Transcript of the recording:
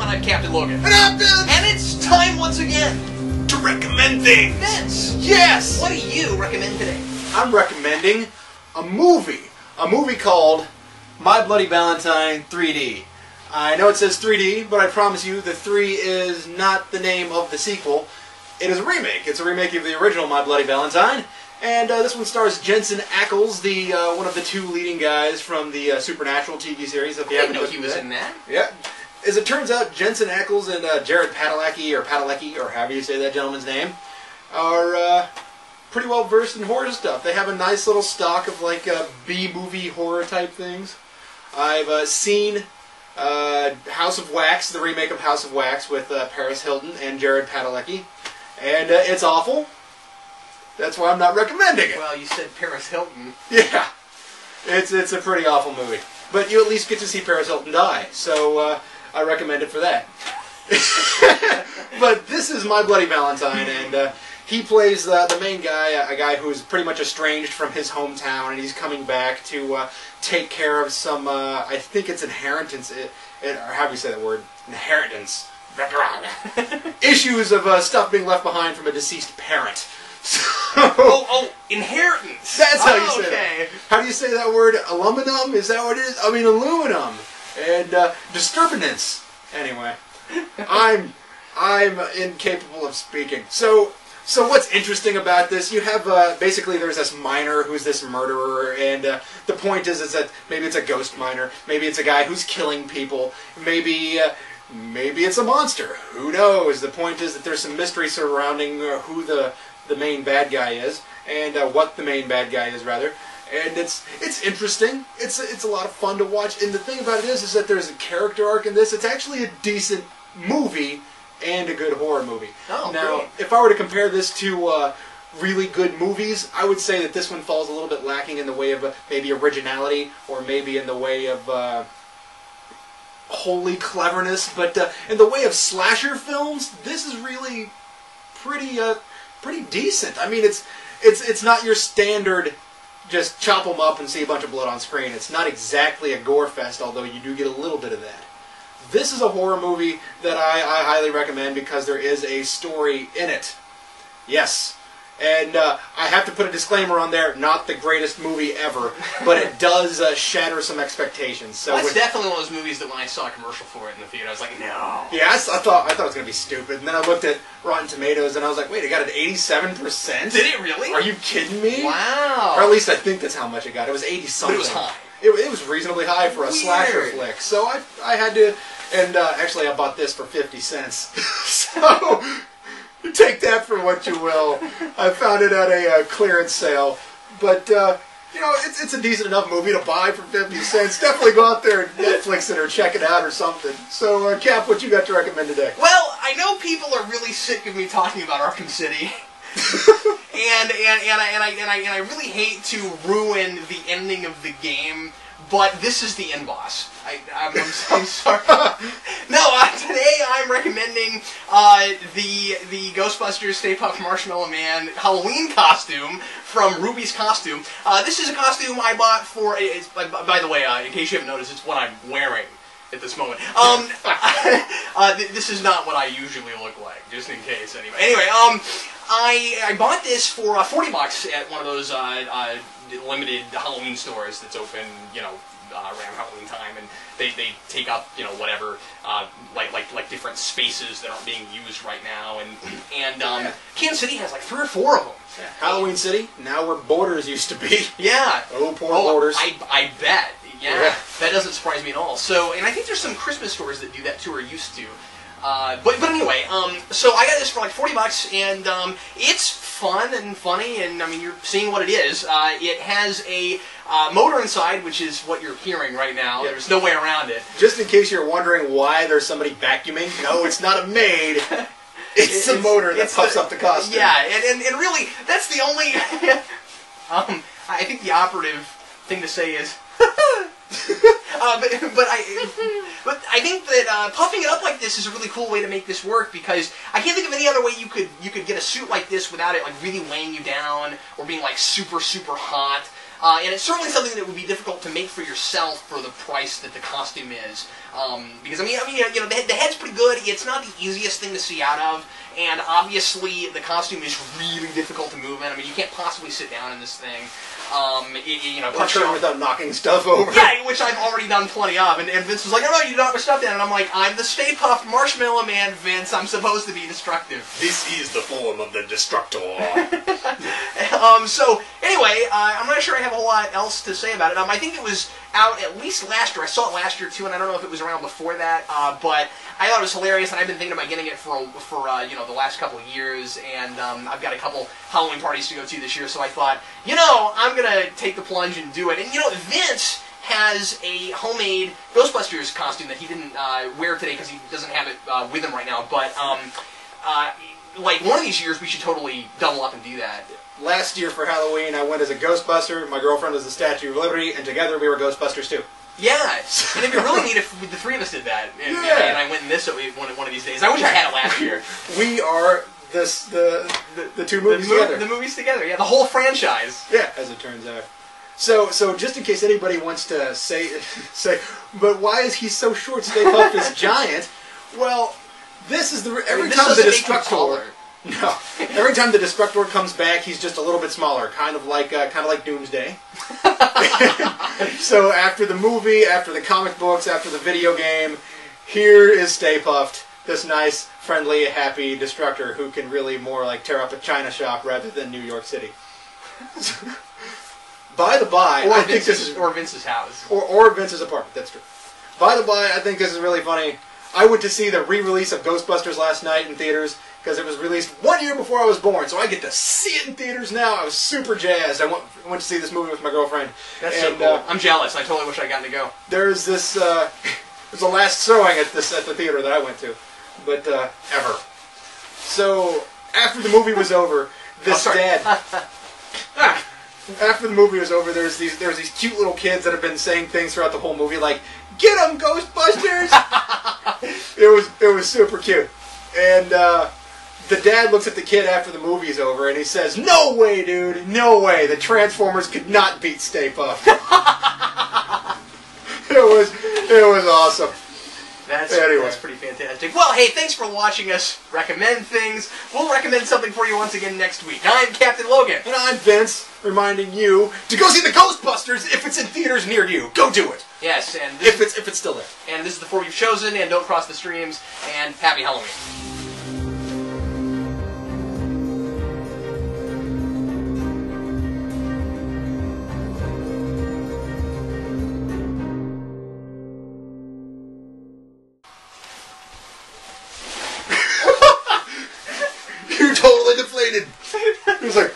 I'm Captain Logan. And I'm Vince! And it's time once again To recommend things! Vince! Yes! What do you recommend today? I'm recommending a movie. A movie called My Bloody Valentine 3D. I know it says 3D, but I promise you the 3 is not the name of the sequel. It is a remake. It's a remake of the original My Bloody Valentine. And this one stars Jensen Ackles, the one of the 2 leading guys from the Supernatural TV series. If you I didn't know he was in that. Yeah. As it turns out, Jensen Ackles and Jared Padalecki, or however you say that gentleman's name, are pretty well versed in horror stuff. They have a nice little stock of like B-movie horror type things. I've seen House of Wax, the remake of House of Wax with Paris Hilton and Jared Padalecki, and it's awful. That's why I'm not recommending it. Well, you said Paris Hilton. Yeah, it's a pretty awful movie, but you at least get to see Paris Hilton die, so I recommend it for that. But this is My Bloody Valentine, and he plays the main guy, a guy who's pretty much estranged from his hometown, and he's coming back to take care of some, I think it's inheritance, or how do you say that word? Inheritance. Issues of stuff being left behind from a deceased parent. So, inheritance. That's how you say okay. that. How do you say that word? Aluminum? Is that what it is? I mean, aluminum. And disturbance. Anyway, I'm incapable of speaking. So what's interesting about this? You have basically there's this miner who's this murderer, and the point is that maybe it's a ghost miner, maybe it's a guy who's killing people, maybe it's a monster. Who knows? The point is that there's some mystery surrounding who the main bad guy is, and what the main bad guy is, rather. And it's interesting. It's a lot of fun to watch. And the thing about it is that there's a character arc in this. It's actually a decent movie and a good horror movie. Oh, now, great. if I were to compare this to really good movies, I would say that this one falls a little bit lacking in the way of maybe originality, or maybe in the way of wholly cleverness. But in the way of slasher films, this is really pretty decent. I mean, it's not your standard just chop them up and see a bunch of blood on screen. It's not exactly a gore fest, although you do get a little bit of that. This is a horror movie that I highly recommend because there is a story in it. Yes. And I have to put a disclaimer on there, not the greatest movie ever, but it does shatter some expectations. So That's definitely one of those movies that when I saw a commercial for it in the theater, I was like, no. Yes, I thought it was going to be stupid. And then I looked at Rotten Tomatoes and I was like, wait, it got an 87%? Did it really? Are you kidding me? Wow. Or at least I think that's how much it got. It was 80-something. But it was high. It was reasonably high for a slasher flick. So I had to... And actually I bought this for 50 cents. So... Take that for what you will. I found it at a clearance sale. But, you know, it's a decent enough movie to buy for 50 cents. Definitely go out there and Netflix it or check it out or something. So, Cap, what you got to recommend today? Well, I know people are really sick of me talking about Arkham City. and I really hate to ruin the ending of the game, but this is the end boss. I'm sorry. No, today I'm recommending the Ghostbusters Stay Puft Marshmallow Man Halloween costume from Ruby's Costume. This is a costume I bought for. By the way, in case you haven't noticed, it's what I'm wearing at this moment. This is not what I usually look like, just in case. Anyway, I bought this for $40 at one of those limited Halloween stores that's open, you know, around Halloween time, and they take up, you know, whatever, like different spaces that aren't being used right now, and Kansas City has like 3 or 4 of them. Yeah. Halloween City, now where Borders used to be. Yeah. Oh, poor Borders. I bet. Yeah, that doesn't surprise me at all. So, and I think there's some Christmas stores that do that too, or used to. But anyway, so I got this for like $40, and it's fun and funny, and I mean, you're seeing what it is. It has a motor inside, which is what you're hearing right now. Yep. There's no way around it. Just in case you're wondering why there's somebody vacuuming, no, it's not a maid. It's a motor that puffs up the costume. Yeah, and really, that's the only... I think the operative thing to say is... but I think that puffing it up like this is a really cool way to make this work, because I can't think of any other way you could get a suit like this without it like really weighing you down or being like super hot. And it's certainly something that would be difficult to make for yourself for the price that the costume is. Because the head's pretty good. It's not the easiest thing to see out of, and obviously the costume is really difficult to move in. I mean, you can't possibly sit down in this thing. Turn without knocking stuff over. Yeah, which I've already done plenty of. And Vince was like, "Oh no, you knocked my stuff down." And I'm like, "I'm the Stay Puft Marshmallow Man, Vince. I'm supposed to be destructive." This is the form of the Destructor. So anyway, I'm not sure I have a whole lot else to say about it. I think it was out at least last year. I saw it last year too, and I don't know if it was around before that. But I thought it was hilarious, and I've been thinking about getting it for the last couple of years. And I've got a couple Halloween parties to go to this year, so I thought, I'm gonna take the plunge and do it. And Vince has a homemade Ghostbusters costume that he didn't wear today because he doesn't have it with him right now. But like one of these years, we should totally double up and do that. Last year for Halloween, I went as a Ghostbuster, my girlfriend was the Statue of Liberty, and together we were Ghostbusters too. Yeah, and it'd be really neat if the three of us did that. And, and I went in this one of these days. I wish I had it last year. We are the two movies together. The movies together, yeah, the whole franchise. Yeah, as it turns out. So just in case anybody wants to say, but why is he so short? Stay Puft is giant. Well, this is every time the Destructor. No, every time the Destructor comes back, he's just a little bit smaller, kind of like Doomsday. So after the movie, after the comic books, after the video game, here is Stay Puft, this nice, friendly, happy Destructor who can really more like tear up a china shop rather than New York City. By the by, I think this is Vince's house or Vince's apartment. That's true. By the by, I think this is really funny. I went to see the re-release of Ghostbusters last night in theaters because it was released 1 year before I was born, so I get to see it in theaters now. I was super jazzed. I went to see this movie with my girlfriend. That's so cool. I'm jealous. I totally wish I got to go. There's this. There's a last showing at the theater that I went to, but ever. So after the movie was over, this dad. After the movie was over, there's these cute little kids that have been saying things throughout the whole movie, like "Get 'em, Ghostbusters!" It was super cute, and the dad looks at the kid after the movie's over, and he says, "No way, dude! No way! The Transformers could not beat Stay Puft." It was awesome. That's pretty fantastic. Well, hey, thanks for watching us recommend things. We'll recommend something for you once again next week. I'm Captain Logan. And I'm Vince, reminding you to go see the Ghostbusters if it's in theaters near you. Go do it. Yes, and if it's still there. And this is the 4 you've chosen, and don't cross the streams, and happy Halloween. You're totally deflated. He was like,